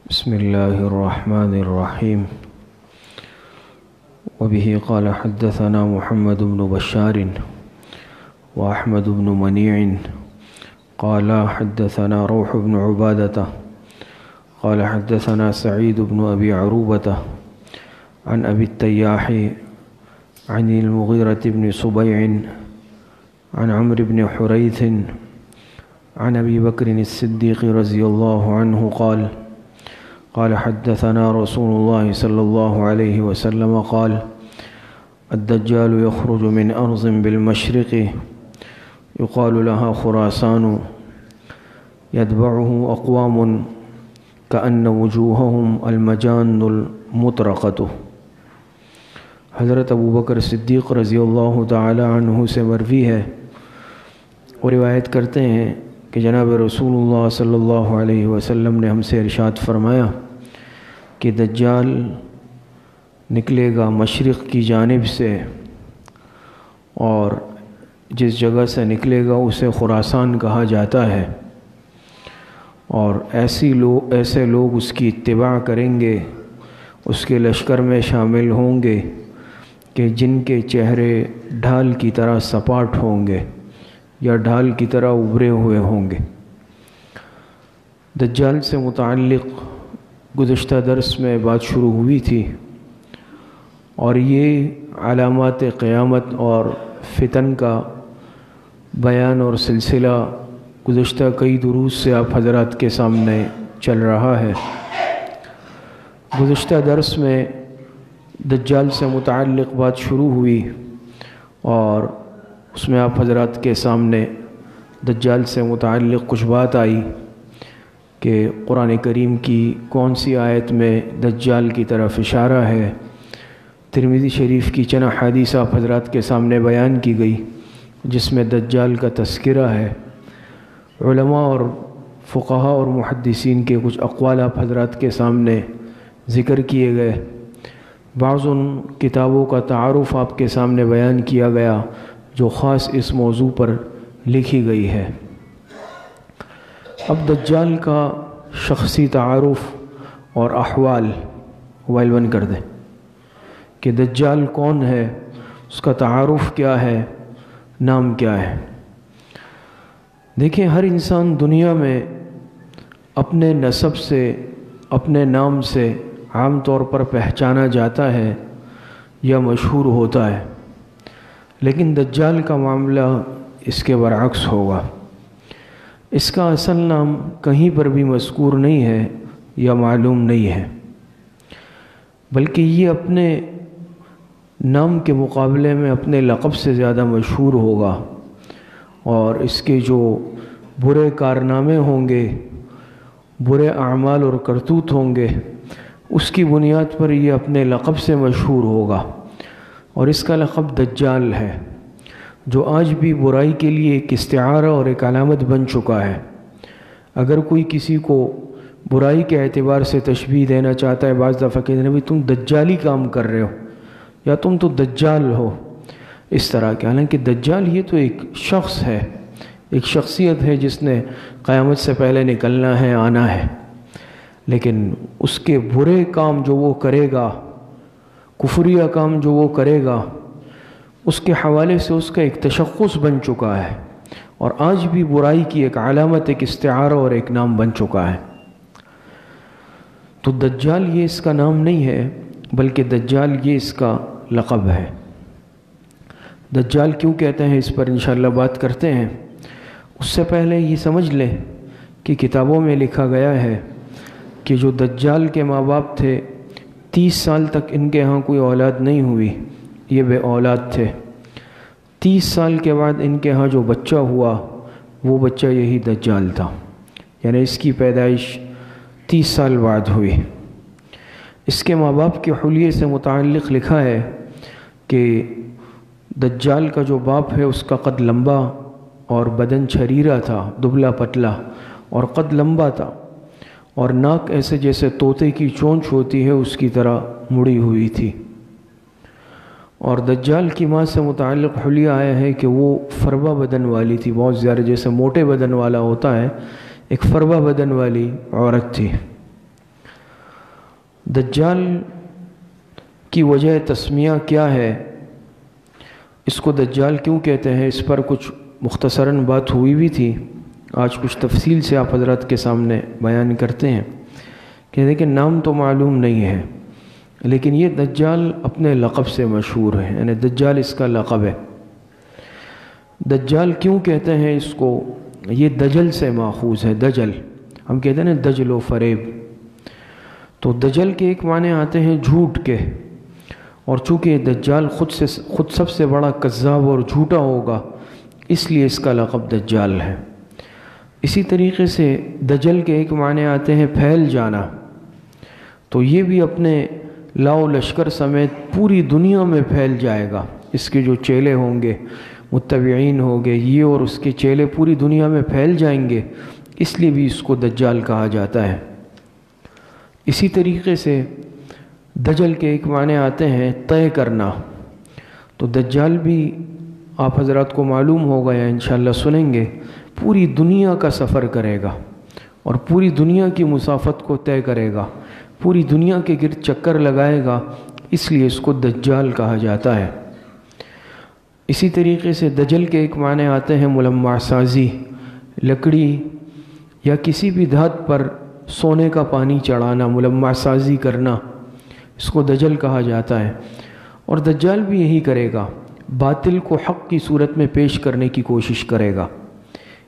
بسم الله الرحمن الرحيم. وبه قال حدثنا محمد بن بشار وأحمد بن منيع قال حدثنا روح بن عبادة قال حدثنا سعيد بن أبي عروبة عن أبي التياح عن المغيرة بن صبيع عن عمرو بن حريث عن أبي بكر الصديق رضي الله عنه قال حدثنا رسول الله صلى الله عليه وسلم قال الدجال يخرج من أرض بالمشرق يقال لها خراسان يتبعه أقوام كأن وجوههم المجان المطرقة. حضرت ابو بکر صدیق رضی اللہ تعالی عنہ سے مروی ہے اور روایت کرتے ہیں کہ جناب رسول اللہ صلی اللہ علیہ وسلم نے ہم سے ارشاد فرمایا کہ دجال نکلے گا مشرق کی جانب سے، اور جس جگہ سے نکلے گا اسے خراسان کہا جاتا ہے، اور ایسے لوگ اس کی اتباع کریں گے، اس کے لشکر میں شامل ہوں گے کہ جن کے چہرے ڈھال کی طرح سپاٹ ہوں گے یا ڈھال کی طرح ابھرے ہوئے ہوں گے۔ دجال سے متعلق گزشتہ درس میں بات شروع ہوئی تھی، اور یہ علامات قیامت اور فتن کا بیان اور سلسلہ گزشتہ کئی دروس سے آپ حضرات کے سامنے چل رہا ہے۔ گزشتہ درس میں دجال سے متعلق بات شروع ہوئی اور اس میں آپ حضرات کے سامنے دجال سے متعلق کچھ بات آئی کہ قرآن کریم کی کون سی آیت میں دجال کی طرف اشارہ ہے۔ ترمذی شریف کی چند احادیث آپ حضرات کے سامنے بیان کی گئی جس میں دجال کا تذکرہ ہے۔ علماء اور فقہاء اور محدثین کے کچھ اقوال آپ حضرات کے سامنے ذکر کیے گئے۔ بعض ان کتابوں کا تعارف آپ کے سامنے بیان کیا گیا جو خاص اس موضوع پر لکھی گئی ہے۔ اب دجال کا شخصی تعارف اور احوال موبائل بند کر دیں کہ دجال کون ہے، اس کا تعارف کیا ہے، نام کیا ہے۔ دیکھیں، ہر انسان دنیا میں اپنے نسب سے، اپنے نام سے عام طور پر پہچانا جاتا ہے یا مشہور ہوتا ہے، لیکن دجال کا معاملہ اس کے برعکس ہوگا۔ اس کا اصل نام کہیں پر بھی مذکور نہیں ہے یا معلوم نہیں ہے، بلکہ یہ اپنے نام کے مقابلے میں اپنے لقب سے زیادہ مشہور ہوگا، اور اس کے جو برے کارنامے ہوں گے، برے اعمال اور کرتوت ہوں گے، اس کی بنیاد پر یہ اپنے لقب سے مشہور ہوگا، اور اس کا لقب دجال ہے، جو آج بھی برائی کے لیے ایک استعارہ اور ایک علامت بن چکا ہے۔ اگر کوئی کسی کو برائی کے اعتبار سے تشبیہ دینا چاہتا ہے، بعض دفعہ کہتے ہیں تم دجالی کام کر رہے ہو یا تم تو دجال ہو، اس طرح کے۔ حالانکہ دجال یہ تو ایک شخص ہے، ایک شخصیت ہے جس نے قیامت سے پہلے نکلنا ہے، آنا ہے، لیکن اس کے برے کام جو وہ کرے گا، کفریہ کام جو وہ کرے گا، اس کے حوالے سے اس کا ایک تشخص بن چکا ہے، اور آج بھی برائی کی ایک علامت، ایک استعارہ اور ایک نام بن چکا ہے۔ تو دجال یہ اس کا نام نہیں ہے، بلکہ دجال یہ اس کا لقب ہے۔ دجال کیوں کہتے ہیں، اس پر انشاءاللہ بات کرتے ہیں۔ اس سے پہلے یہ سمجھ لیں کہ کتابوں میں لکھا گیا ہے کہ جو دجال کے ماں باپ تھے، 30 سال تک ان کے ہاں کوئی اولاد نہیں ہوئی، یہ بے اولاد تھے۔ 30 سال کے بعد ان کے ہاں جو بچہ ہوا، وہ بچہ یہی دجال تھا، یعنی اس کی پیدائش 30 سال بعد ہوئی۔ اس کے ماں باپ کے حلیے سے متعلق لکھا ہے کہ دجال کا جو باپ ہے اس کا قد لمبا اور بدن چھریرا تھا، دبلا پتلا اور قد لمبا تھا، اور ناک ایسے جیسے طوطے کی چونچ ہوتی ہے اس کی طرح مڑی ہوئی تھی۔ اور دجال کی ماں سے متعلق حلیہ آیا ہے کہ وہ فربہ بدن والی تھی، بہت زیادہ جیسے موٹے بدن والا ہوتا ہے، ایک فربہ بدن والی عورت تھی۔ دجال کی وجہ تسمیہ کیا ہے، اس کو دجال کیوں کہتے ہیں، اس پر کچھ مختصراً بات ہوئی بھی تھی، آج کچھ تفصیل سے آپ حضرات کے سامنے بیان کرتے ہیں کہ دیکھیں نام تو معلوم نہیں ہے، لیکن یہ دجال اپنے لقب سے مشہور ہے، یعنی دجال اس کا لقب ہے۔ دجال کیوں کہتے ہیں اس کو، یہ دجل سے ماخوذ ہے۔ دجل ہم کہتے ہیں نا دجل و فریب، تو دجل کے ایک معنی آتے ہیں جھوٹ کے، اور چونکہ دجال خود سب سے بڑا کذاب اور جھوٹا ہوگا، اس لیے اس کا لقب دجال ہے۔ اسی طریقے سے دجل کے ایک معنی آتے ہیں پھیل جانا، تو یہ بھی اپنے لاؤ لشکر سمیت پوری دنیا میں پھیل جائے گا، اس کے جو چیلے ہوں گے، متبعین ہوں گے، یہ اور اس کے چیلے پوری دنیا میں پھیل جائیں گے، اس لیے بھی اس کو دجال کہا جاتا ہے۔ اسی طریقے سے دجل کے ایک معنی آتے ہیں طے کرنا، تو دجال بھی آپ حضرات کو معلوم ہوگا یا انشاءاللہ سنیں گے، پوری دنیا کا سفر کرے گا اور پوری دنیا کی مسافت کو طے کرے گا، پوری دنیا کے گرد چکر لگائے گا، اس لیے اس کو دجال کہا جاتا ہے۔ اسی طریقے سے دجل کے ایک معنی آتے ہیں ملمع سازی، لکڑی یا کسی بھی دھات پر سونے کا پانی چڑھانا، ملمع سازی کرنا، اس کو دجل کہا جاتا ہے۔ اور دجال بھی یہی کرے گا، باطل کو حق کی صورت میں پیش کرنے کی کوشش کرے گا،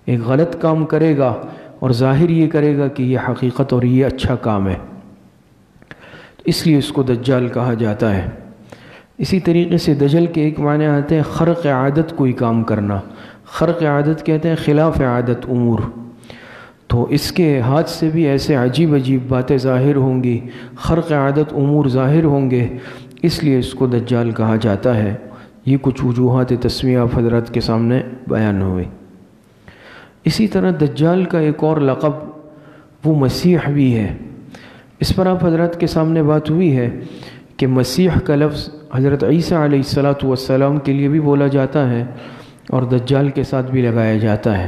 ایک غلط کام کرے گا اور ظاہر یہ کرے گا کہ یہ حقیقت اور یہ اچھا کام ہے، اس لیے اس کو دجال کہا جاتا ہے۔ اسی طریقے سے دجل کے ایک معنی آتے ہیں خرق عادت کوئی کام کرنا، خرق عادت کہتے ہیں خلاف عادت امور، تو اس کے ہاتھ سے بھی ایسے عجیب عجیب باتیں ظاہر ہوں گی، خرق عادت امور ظاہر ہوں گے، اس لیے اس کو دجال کہا جاتا ہے۔ یہ کچھ وجوہات تسمیہ آپ حضرات کے سامنے بیان ہوئے۔ اسی طرح دجال کا ایک اور لقب وہ مسیح بھی ہے، اس پر آپ حضرات کے سامنے بات ہوئی ہے کہ مسیح کا لفظ حضرت عیسیٰ علیہ السلام کے لیے بھی بولا جاتا ہے اور دجال کے ساتھ بھی لگایا جاتا ہے۔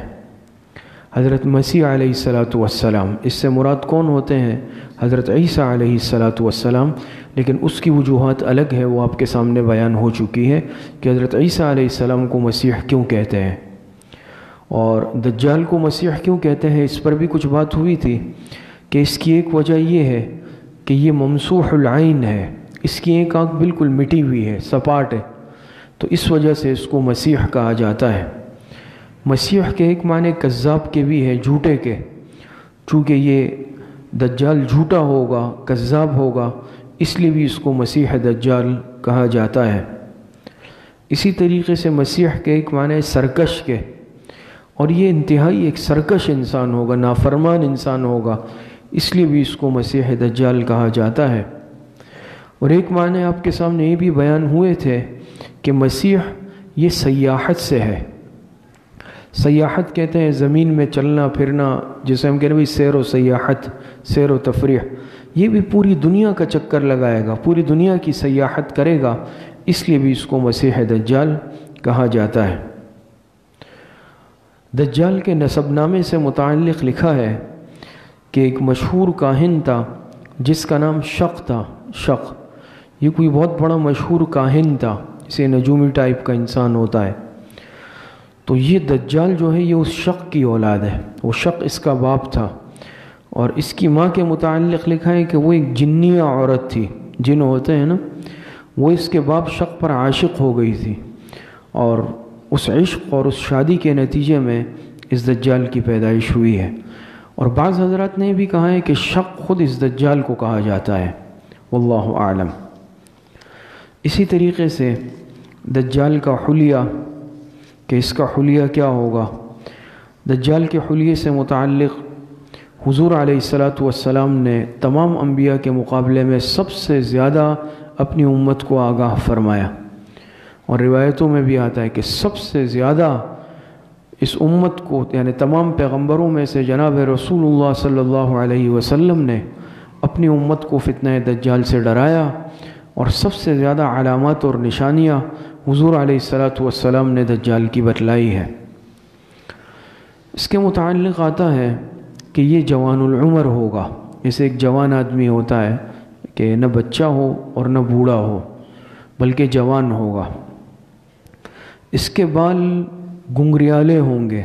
حضرت مسیح علیہ السلام، اس سے مراد کون ہوتے ہیں؟ حضرت عیسیٰ علیہ السلام، لیکن اس کی وجوہات الگ ہے، وہ آپ کے سامنے بیان ہو چکی ہے کہ حضرت عیسیٰ علیہ السلام کو مسیح کیوں کہتے ہیں اور دجال کو مسیح کیوں کہتے ہیں، اس پر بھی کچھ بات ہوئی تھی کہ اس کی ایک وجہ یہ ہے کہ یہ ممسوح العین ہے، اس کی ایک آنکھ بالکل مٹی ہوئی ہے، سپاٹ ہے، تو اس وجہ سے اس کو مسیح کہا جاتا ہے۔ مسیح کے ایک معنی کذاب کے بھی ہے، جھوٹے کے، چونکہ یہ دجال جھوٹا ہوگا، کذاب ہوگا، اس لیے بھی اس کو مسیح دجال کہا جاتا ہے۔ اسی طریقے سے مسیح کے ایک معنی سرکش کے، اور یہ انتہائی ایک سرکش انسان ہوگا، نافرمان انسان ہوگا، اس لیے بھی اس کو مسیح دجال کہا جاتا ہے۔ اور ایک معنی آپ کے سامنے یہ بھی بیان ہوئے تھے کہ مسیح یہ سیاحت سے ہے۔ سیاحت کہتے ہیں زمین میں چلنا پھرنا، جسے ہم کہتے ہیں سیر و سیاحت، سیر و تفریح، یہ بھی پوری دنیا کا چکر لگائے گا، پوری دنیا کی سیاحت کرے گا، اس لیے بھی اس کو مسیح دجال کہا جاتا ہے۔ دجال کے نسب نامے سے متعلق لکھا ہے کہ ایک مشہور کاہن تھا جس کا نام شق تھا۔ شق یہ کوئی بہت بڑا مشہور کاہن تھا، اسے نجومی ٹائپ کا انسان ہوتا ہے، تو یہ دجال جو ہے یہ اس شق کی اولاد ہے، وہ شق اس کا باپ تھا، اور اس کی ماں کے متعلق لکھا ہے کہ وہ ایک جنیہ عورت تھی، جن ہوتے ہیں نا، وہ اس کے باپ شق پر عاشق ہو گئی تھی، اور اس عشق اور اس شادی کے نتیجے میں اس دجال کی پیدائش ہوئی ہے۔ اور بعض حضرات نے بھی کہا ہے کہ شق خود اس دجال کو کہا جاتا ہے، واللہ اعلم۔ اسی طریقے سے دجال کا حلیہ، کہ اس کا حلیہ کیا ہوگا، دجال کے حلیے سے متعلق حضور علیہ السلام نے تمام انبیاء کے مقابلے میں سب سے زیادہ اپنی امت کو آگاہ فرمایا، اور روایتوں میں بھی آتا ہے کہ سب سے زیادہ اس امت کو، یعنی تمام پیغمبروں میں سے جناب رسول اللہ صلی اللہ علیہ وسلم نے اپنی امت کو فتنہ دجال سے ڈرایا، اور سب سے زیادہ علامات اور نشانیاں حضور علیہ السلام نے دجال کی بتلائی ہے۔ اس کے متعلق آتا ہے کہ یہ جوان العمر ہوگا، جیسے ایک جوان آدمی ہوتا ہے کہ نہ بچہ ہو اور نہ بوڑھا ہو بلکہ جوان ہوگا۔ اس کے بال گنگریالے ہوں گے۔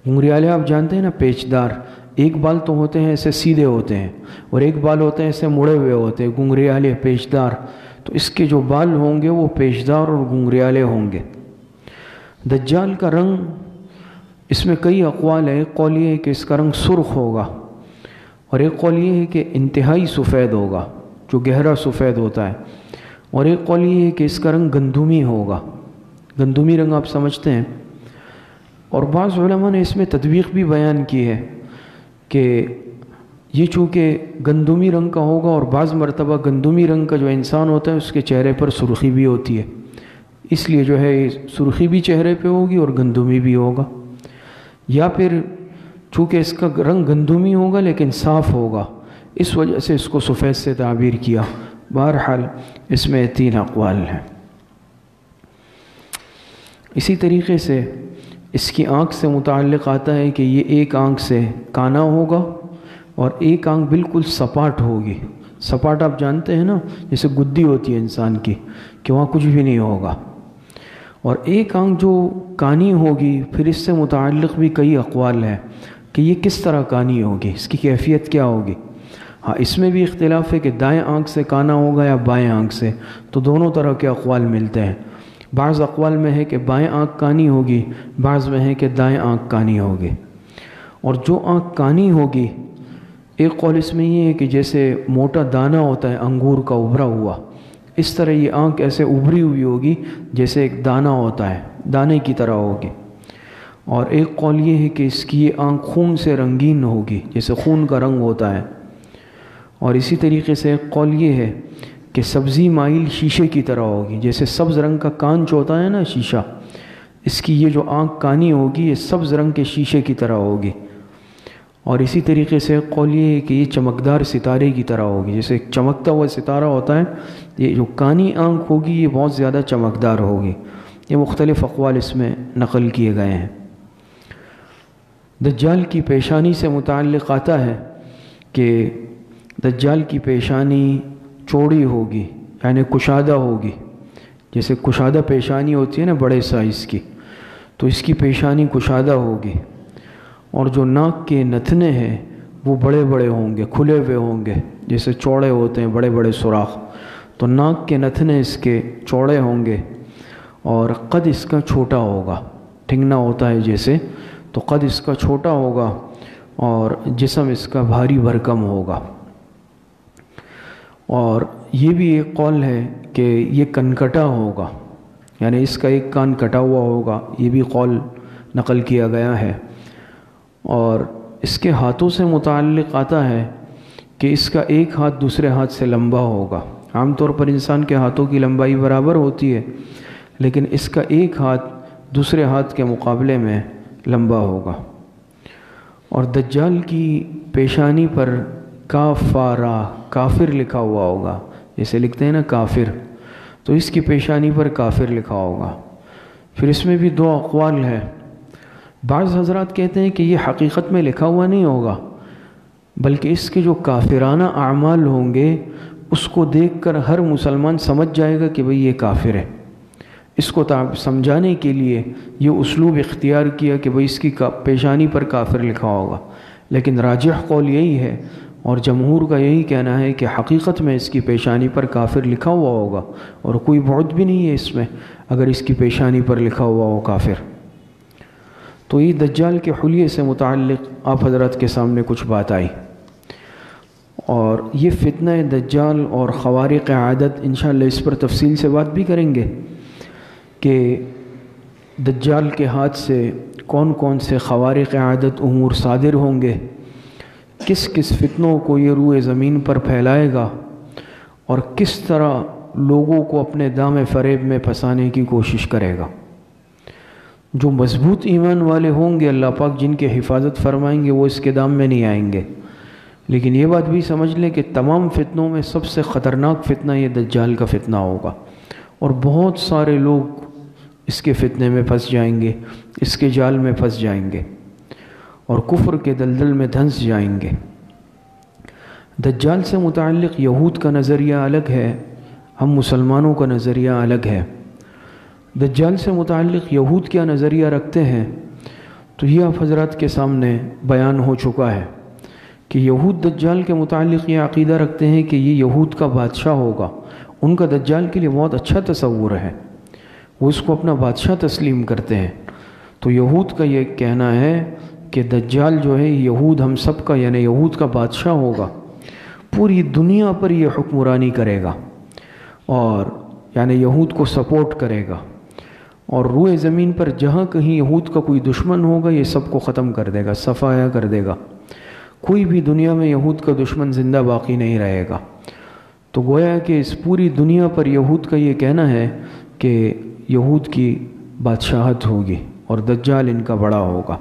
گنگریالے آپ جانتے ہیں نا، پیچدار۔ ایک بال تو ہوتے ہیں ایسے سیدھے ہوتے ہیں اور ایک بال ہوتے ہیں ایسے مڑے ہوئے ہوتے ہیں، گنگریالے پیچدار۔ تو اس کے جو بال ہوں گے وہ پیچدار اور گنگریالے ہوں گے۔ دجال کا رنگ، اس میں کئی اقوال ہیں۔ ایک قول یہ ہے کہ اس کا رنگ سرخ ہوگا، اور ایک قول یہ ہے کہ انتہائی سفید ہوگا، جو گہرا سفید ہوتا ہے، اور ایک قول یہ ہے کہ اس کا رنگ گندمی ہوگا۔ گندمی رنگ آپ سمجھتے ہیں۔ اور بعض علماء نے اس میں تطبیق بھی بیان کی ہے کہ یہ چونکہ گندمی رنگ کا ہوگا، اور بعض مرتبہ گندمی رنگ کا جو انسان ہوتا ہے اس کے چہرے پر سرخی بھی ہوتی ہے، اس لیے جو ہے سرخی بھی چہرے پہ ہوگی اور گندمی بھی ہوگا۔ یا پھر چونکہ اس کا رنگ گندمی ہوگا لیکن صاف ہوگا، اس وجہ سے اس کو سفید سے تعبیر کیا۔ بہرحال اس میں 3 اقوال ہیں۔ اسی طریقے سے اس کی آنکھ سے متعلق آتا ہے کہ یہ ایک آنکھ سے کانا ہوگا اور ایک آنکھ بالکل سپاٹ ہوگی۔ سپاٹ آپ جانتے ہیں نا، جیسے گدی ہوتی ہے انسان کی، کہ وہاں کچھ بھی نہیں ہوگا۔ اور ایک آنکھ جو کانی ہوگی، پھر اس سے متعلق بھی کئی اقوال ہیں کہ یہ کس طرح کانی ہوگی، اس کی کیفیت کیا ہوگی۔ ہاں، اس میں بھی اختلاف ہے کہ دائیں آنکھ سے کانا ہوگا یا بائیں آنکھ سے، تو دونوں طرح کے اقوال ملتے ہیں۔ بعض اقوال میں ہے کہ بائیں آنکھ کانی ہوگی، بعض میں ہے کہ دائیں آنکھ کانی ہوگی۔ اور جو آنکھ کانی ہوگی، ایک قول اس میں یہ ہے کہ جیسے موٹا دانہ ہوتا ہے انگور کا ابھرا ہوا، اس طرح یہ آنکھ ایسے ابھری ہوئی ہوگی جیسے ایک دانہ ہوتا ہے، دانے کی طرح ہوگی۔ اور ایک قول یہ ہے کہ اس کی یہ آنکھ خون سے رنگین ہوگی، جیسے خون کا رنگ ہوتا ہے۔ اور اسی طریقے سے ایک قول یہ ہے کہ سبزی مائل شیشے کی طرح ہوگی، جیسے سبز رنگ کا کانچ ہوتا ہے نا شیشہ، اس کی یہ جو آنکھ کانی ہوگی یہ سبز رنگ کے شیشے کی طرح ہوگی۔ اور اسی طریقے سے ایک قول یہ ہے کہ یہ چمکدار ستارے کی طرح ہوگی، جیسے ایک چمکتا ہوا ستارہ ہوتا ہے، یہ جو کانی آنکھ ہوگی یہ بہت زیادہ چمکدار ہوگی۔ یہ مختلف اقوال اس میں نقل کیے گئے ہیں۔ دجال کی پیشانی سے متعلق آتا ہے کہ دجال کی پیشانی چوڑی ہوگی، یعنی کشادہ ہوگی، جیسے کشادہ پیشانی ہوتی ہے نا بڑے سائز کی، تو اس کی پیشانی کشادہ ہوگی۔ اور جو ناک کے نتنے ہیں وہ بڑے بڑے ہوں گے، کھلے ہوئے ہوں گے، جیسے چوڑے ہوتے ہیں بڑے بڑے سوراخ، تو ناک کے نتنے اس کے چوڑے ہوں گے۔ اور قد اس کا چھوٹا ہوگا، ٹھنگنا ہوتا ہے جیسے، تو قد اس کا چھوٹا ہوگا، اور جسم اس کا بھاری بھرکم ہوگا۔ اور یہ بھی ایک قول ہے کہ یہ کنکٹا ہوگا، یعنی اس کا ایک کان کٹا ہوا ہوگا، یہ بھی قول نقل کیا گیا ہے۔ اور اس کے ہاتھوں سے متعلق آتا ہے کہ اس کا ایک ہاتھ دوسرے ہاتھ سے لمبا ہوگا۔ عام طور پر انسان کے ہاتھوں کی لمبائی برابر ہوتی ہے، لیکن اس کا ایک ہاتھ دوسرے ہاتھ کے مقابلے میں لمبا ہوگا۔ اور دجال کی پیشانی پر کافارا، کافر لکھا ہوا ہوگا، جیسے لکھتے ہیں نا کافر، تو اس کی پیشانی پر کافر لکھا ہوگا۔ پھر اس میں بھی 2 اقوال ہے۔ بعض حضرات کہتے ہیں کہ یہ حقیقت میں لکھا ہوا نہیں ہوگا، بلکہ اس کے جو کافرانہ اعمال ہوں گے اس کو دیکھ کر ہر مسلمان سمجھ جائے گا کہ بھئی یہ کافر ہے۔ اس کو سمجھانے کے لیے یہ اسلوب اختیار کیا کہ بھئی اس کی پیشانی پر کافر لکھا ہوگا۔ لیکن راجح قول یہی ہے، اور جمہور کا یہی کہنا ہے کہ حقیقت میں اس کی پیشانی پر کافر لکھا ہوا ہوگا، اور کوئی بعد بھی نہیں ہے اس میں اگر اس کی پیشانی پر لکھا ہوا ہو کافر۔ تو یہ دجال کے حلیے سے متعلق آپ حضرات کے سامنے کچھ بات آئی، اور یہ فتنہ دجال اور خوارق عادت انشاءاللہ اس پر تفصیل سے بات بھی کریں گے کہ دجال کے ہاتھ سے کون کون سے خوارق عادت امور صادر ہوں گے، کس کس فتنوں کو یہ روئے زمین پر پھیلائے گا، اور کس طرح لوگوں کو اپنے دام فریب میں پھنسانے کی کوشش کرے گا۔ جو مضبوط ایمان والے ہوں گے اللہ پاک جن کے حفاظت فرمائیں گے وہ اس کے دام میں نہیں آئیں گے۔ لیکن یہ بات بھی سمجھ لیں کہ تمام فتنوں میں سب سے خطرناک فتنہ یہ دجال کا فتنہ ہوگا، اور بہت سارے لوگ اس کے فتنے میں پھنس جائیں گے، اس کے جال میں پھنس جائیں گے، اور کفر کے دلدل میں دھنس جائیں گے۔ دجال سے متعلق یہود کا نظریہ الگ ہے، ہم مسلمانوں کا نظریہ الگ ہے۔ دجال سے متعلق یہود کیا نظریہ رکھتے ہیں تو یہ آپ حضرات کے سامنے بیان ہو چکا ہے کہ یہود دجال کے متعلق یہ عقیدہ رکھتے ہیں کہ یہ یہود کا بادشاہ ہوگا۔ ان کا دجال کے لیے بہت اچھا تصور ہے، وہ اس کو اپنا بادشاہ تسلیم کرتے ہیں۔ تو یہود کا یہ کہنا ہے کہ دجال جو ہے یہود ہم سب کا یعنی یہود کا بادشاہ ہوگا، پوری دنیا پر یہ حکمرانی کرے گا اور یعنی یہود کو سپورٹ کرے گا، اور روئے زمین پر جہاں کہیں یہود کا کوئی دشمن ہوگا یہ سب کو ختم کر دے گا، صفایا کر دے گا، کوئی بھی دنیا میں یہود کا دشمن زندہ باقی نہیں رہے گا۔ تو گویا کہ اس پوری دنیا پر یہود کا یہ کہنا ہے کہ یہود کی بادشاہت ہوگی اور دجال ان کا بڑا ہوگا۔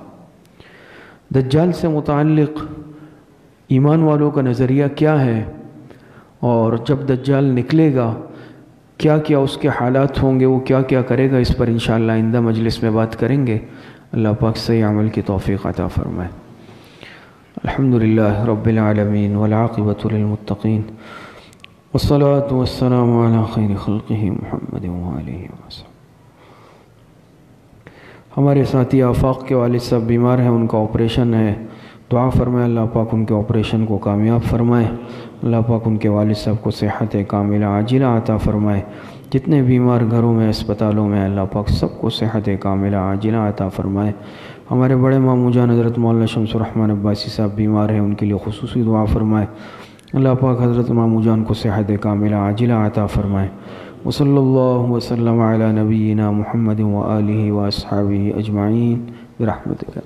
دجال سے متعلق ایمان والوں کا نظریہ کیا ہے، اور جب دجال نکلے گا کیا کیا اس کے حالات ہوں گے، وہ کیا کیا کرے گا، اس پر انشاءاللہ آئندہ مجلس میں بات کریں گے۔ اللہ پاک صحیح عمل کی توفیق عطا فرمائے۔ الحمدللہ رب العالمین والعاقبۃ للمتقین والصلاة والسلام علی خیر خلقہ محمد وآلہ وسلم۔ ہمارے ساتھی آفاق کے والد صاحب بیمار ہیں، ان کا آپریشن ہے، دعا فرمائے اللہ پاک ان کے آپریشن کو کامیاب فرمائے، اللہ پاک ان کے والد صاحب کو صحت کاملہ عاجلہ عطا فرمائے۔ جتنے بیمار گھروں میں اسپتالوں میں اللہ پاک سب کو صحت کاملہ عاجلہ عطا فرمائے۔ ہمارے بڑے ماموں جان حضرت مولانا شمس الرحمن عباسی صاحب بیمار ہیں، ان کے لیے خصوصی دعا فرمائے، اللہ پاک حضرت ماموں جان کو صحت کاملہ عاجلہ عطا فرمائے۔ وصلی اللہ وسلم علی نبینا محمد وآلہ واصحابہ اجمعین برحمتک۔